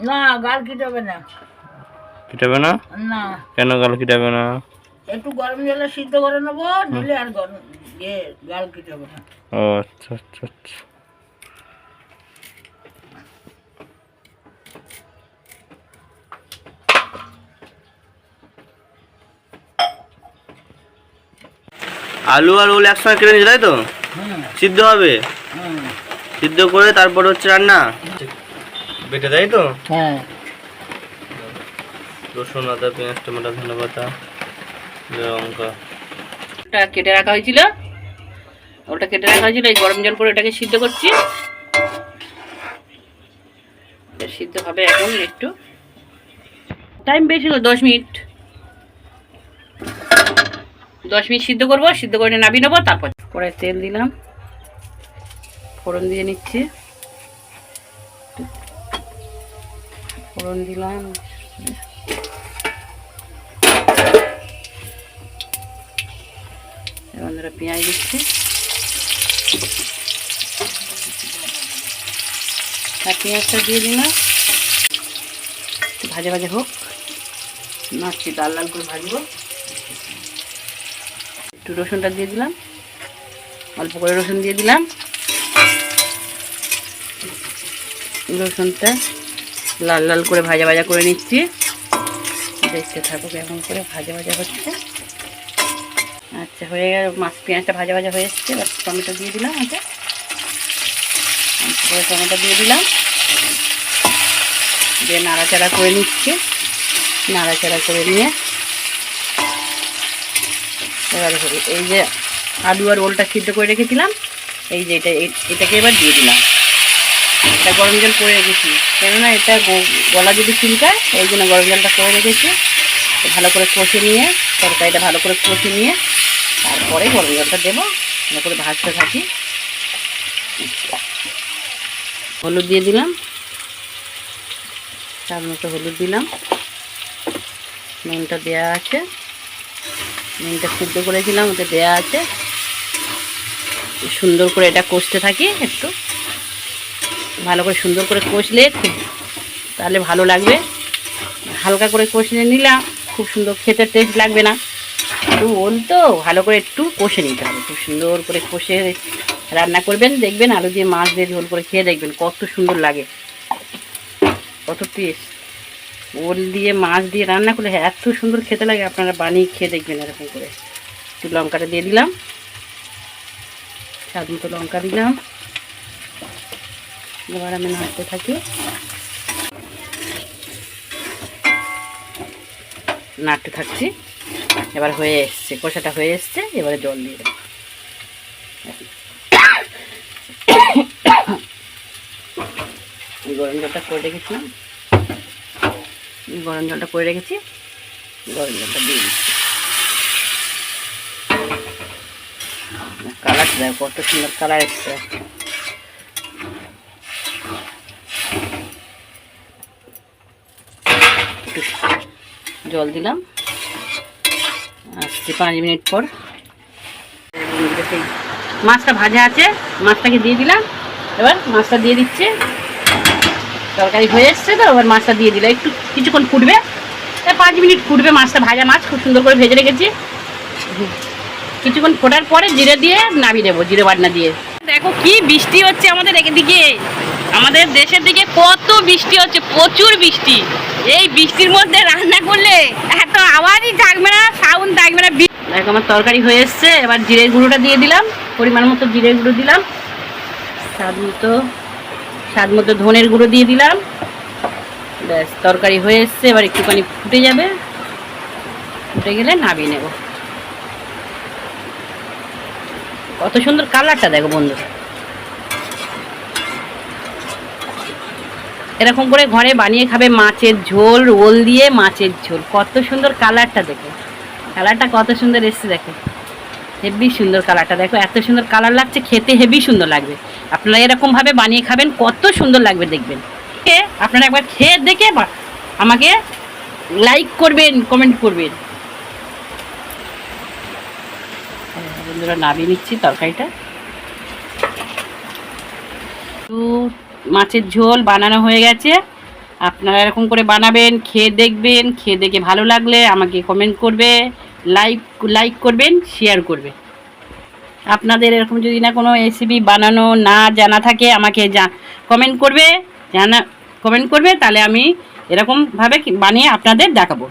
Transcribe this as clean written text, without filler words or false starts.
না গাল কিটাবে না। কিটাবে না? না। কেন গাল কিটাবে না? একটু গরম জলে সিদ্ধ করে নেবো, নিলে আর গাল কিটাবে না। ও আচ্ছা আচ্ছা আচ্ছা। আলু আর ওল একসঙ্গে কেটে নিয়েছি তাই তো? সিদ্ধ হবে, সিদ্ধ করে তারপর হচ্ছে রান্না বেটে, তাই তো? হ্যাঁ। রসুন, আদা, পেঁয়াজ, টমেটো, ধনে পাতা, লঙ্কা কেটে রাখা হয়েছিল, ওটা কেটে রাখা হয়েছিল। এই গরম জল করে এটাকে সিদ্ধ করছি। সিদ্ধ হবে এখন, একটু টাইম বেশি, 10 মিনিট। 10 মিনিট সিদ্ধ করবো, সিদ্ধ করে নামিয়ে নেবো। তারপর কড়াই তেল দিলাম, ফোড়ন দিয়ে নিচ্ছি। ফোড়ন দিলাম, বন্ধুরা পেঁয়াজ দিচ্ছি। আর পেঁয়াজটা দিয়ে দিলাম, ভাজা ভাজা হোক, নাচছি লাল লাল করে ভাজবো। একটু রসুনটা দিয়ে দিলাম, অল্প করে রসুন দিয়ে দিলাম। রসুনটা লাল লাল করে ভাজা ভাজা করে নিচ্ছি। দেখতে থাকো কেমন করে ভাজা ভাজা হচ্ছে। আচ্ছা, হয়ে গেল। মাছ পেঁয়াজটা ভাজা ভাজা হয়ে এসছে। এবার টমেটো দিয়ে দিলাম। আচ্ছা, টমেটো দিয়ে দিলাম, দিয়ে নাড়াচাড়া করে নিচ্ছি। নাড়াচাড়া করে নিয়ে এবার এই যে আলু আর ওলটা সিদ্ধ করে রেখেছিলাম, এই যে এটাকে এবার দিয়ে দিলাম। এটা গরম জল করে রেখেছি, কেননা এটা গলা যদি চুলকায়, এই জন্য গরম জলটা করে রেখেছি। ভালো করে কষে নিয়ে, তরকারিটা ভালো করে কষে নিয়ে তারপরে গরম জলটা দেবো। ভালো করে ভাজতে থাকি। হলুদ দিয়ে দিলাম, তার মতো হলুদ দিলাম। নুনটা দেওয়া আছে, নুনটা সিদ্ধ করেছিলাম, ওটা দেওয়া আছে। সুন্দর করে এটা কষতে থাকি, একটু ভালো করে সুন্দর করে কষলে খুব, তাহলে ভালো লাগবে। হালকা করে কষে নিলাম, খুব সুন্দর খেতে টেস্ট লাগবে না। একটু ওল তো ভালো করে একটু কষে নিতে হবে। খুব সুন্দর করে কষে রান্না করবেন, দেখবেন আলু দিয়ে মাছ দিয়ে ঝোল করে খেয়ে দেখবেন কত সুন্দর লাগে, কত টেস্ট। ওল দিয়ে মাছ দিয়ে রান্না করলে এত সুন্দর খেতে লাগে, আপনারা বানিয়ে খেয়ে দেখবেন এরকম করে। একটু লঙ্কাটা দিয়ে দিলাম, স্বাদ মতো লঙ্কা দিলাম। এবার আমি নাড়তে থাকি, নাড়তে থাকছি। এবার হয়ে এসছে, কষাটা হয়ে এসছে। এবারে জল দিয়ে দেবো। গরম জলটা করে রেখেছিলাম, গরম জলটা করে রেখেছি, গরম জলটা দিয়ে দিচ্ছি। কালারটা দেখো কত সুন্দর কালার এসছে। জল দিলাম, আসছি 5 মিনিট পর। মাছটা ভাজা আছে, মাছটাকে দিয়ে দিলাম। এবার মাছটা দিয়ে দিচ্ছে, তরকারি হয়ে এসছে তো। এবার মাছটা দিয়ে দিলাম, একটু কিছুক্ষণ ফুটবে, 5 মিনিট ফুটবে। মাছটা ভাজা মাছ, খুব সুন্দর করে ভেজে রেখেছি। কিছুক্ষণ ফোটার পরে জিরে দিয়ে নামিয়ে দেবো, জিরে বাটনা দিয়ে। দেখো কি বৃষ্টি হচ্ছে আমাদের এদিকে, আমাদের দেশের দিকে কত বৃষ্টি হচ্ছে, প্রচুর বৃষ্টি। এই বৃষ্টির মধ্যে রান্না করলে এত আওয়াজই থাকবে না, সাউন্ড থাকবে না। দেখো আমার তরকারি হয়ে এসছে। এবার জিরের গুঁড়োটা দিয়ে দিলাম, পরিমাণ মতো জিরের গুঁড়ো দিলাম, স্বাদ মতো ধনের গুঁড়ো দিয়ে দিলাম। ব্যাস, তরকারি হয়ে এসছে। এবার একটুখানি ফুটে যাবে, ফুটে গেলে নামিয়ে নেব। কত সুন্দর কালারটা দেখো বন্ধুরা। এরকম করে ঘরে বানিয়ে খাবে, মাছের ঝোল, ওল দিয়ে মাছের ঝোল। কত সুন্দর কালারটা দেখো, কালারটা কত সুন্দর এসছে দেখো, হেভি সুন্দর কালারটা দেখো। এত সুন্দর কালার লাগছে, খেতে হেভি সুন্দর লাগবে। আপনারা এরকমভাবে বানিয়ে খাবেন, কত সুন্দর লাগবে দেখবেন। আপনারা একবার খেয়ে দেখে আমাকে লাইক করবেন, কমেন্ট করবেন। বন্ধুরা নামিয়ে নিচ্ছি তরকারিটা। মাছের ঝোল বানানো হয়ে গেছে, আপনারা এরকম করে বানাবেন, খেয়ে দেখবেন, খেয়ে দেখে ভালো লাগলে আমাকে কমেন্ট করবে, লাইক করবেন, শেয়ার করবে। আপনাদের এরকম যদি না কোনো রেসিপি বানানো না জানা থাকে আমাকে কমেন্ট করবে, কমেন্ট করবে, তাহলে আমি এরকমভাবে বানিয়ে আপনাদের দেখাবো।